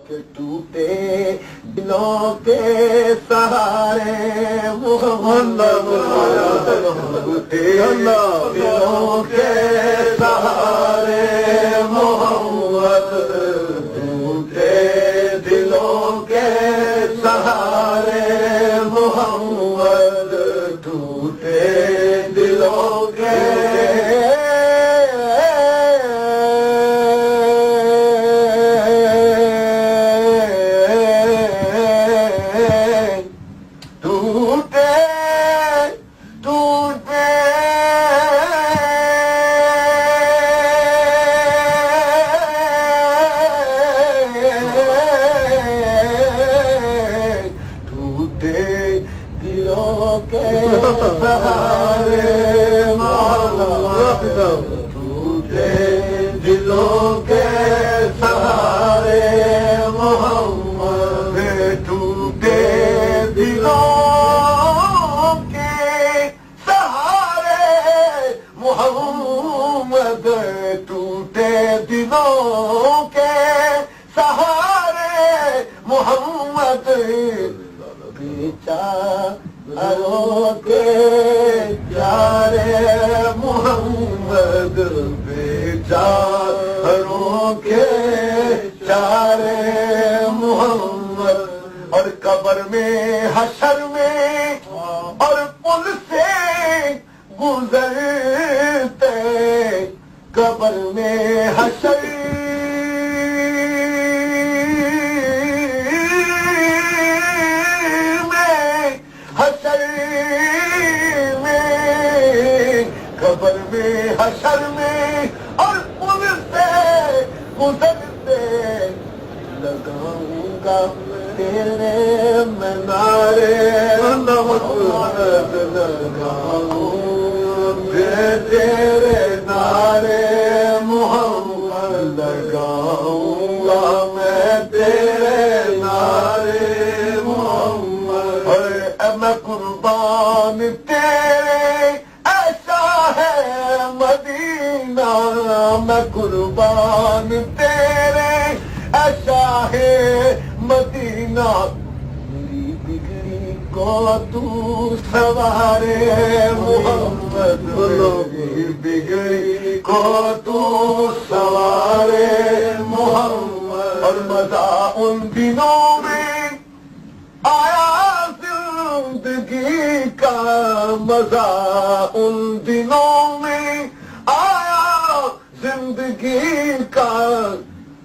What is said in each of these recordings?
کہ ٹوٹے دلوں کے سہارے محمد ٹوٹے دلوں کے سہارے محمد ٹوٹے دلوں کے سہارے محمد ٹوٹے دلوں کے سہارے ٹوٹے دلوں کے سہارے محمد ٹوٹے دلوں کے سہارے محمد ٹوٹے دلوں کے سہارے محمد بیچاروں کے پیارے محمد بیچاروں کے پیارے محمد اور قبر میں حشر میں اور پل سے گزرتے قبر میں حشر قبر میں حشر میں اور پل سے گزرتے لگاؤں گا تیرے میں نعرے محمد لگاؤں گا تیرے نعرے محمد لگاؤں گا میں تیرے نعرے محمد اور میں قربان تیرے مدینہ میں قربان تیرے شاہ مدینہ میری بگڑی کو تو سوارے محمد میری بگڑی کو تو سوارے محمد اور مزہ ان دنوں میں آیا زندگی کا مزہ ان دنوں میں آیا زندگی کا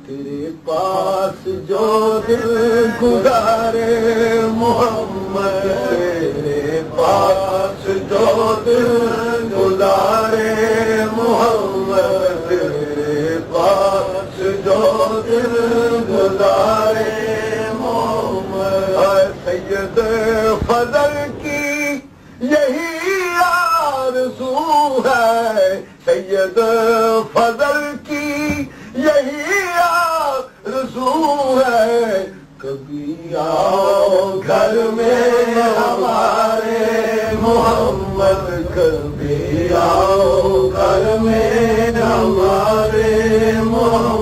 تیرے پاس جو دل گزارے محمد تیرے پاس جو دل گزارے محمد تیرے پاس جو دل گزارے محمد سید فضل کی یہی آرزو ہے سید فضل کی یہی آرزو ہے کبھی آؤ گھر میں ہمارے محمد کبھی آؤ گھر میں ہمارے محمد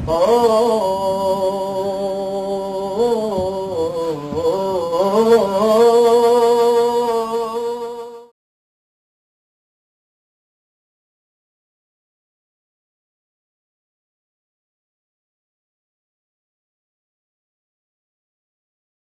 oh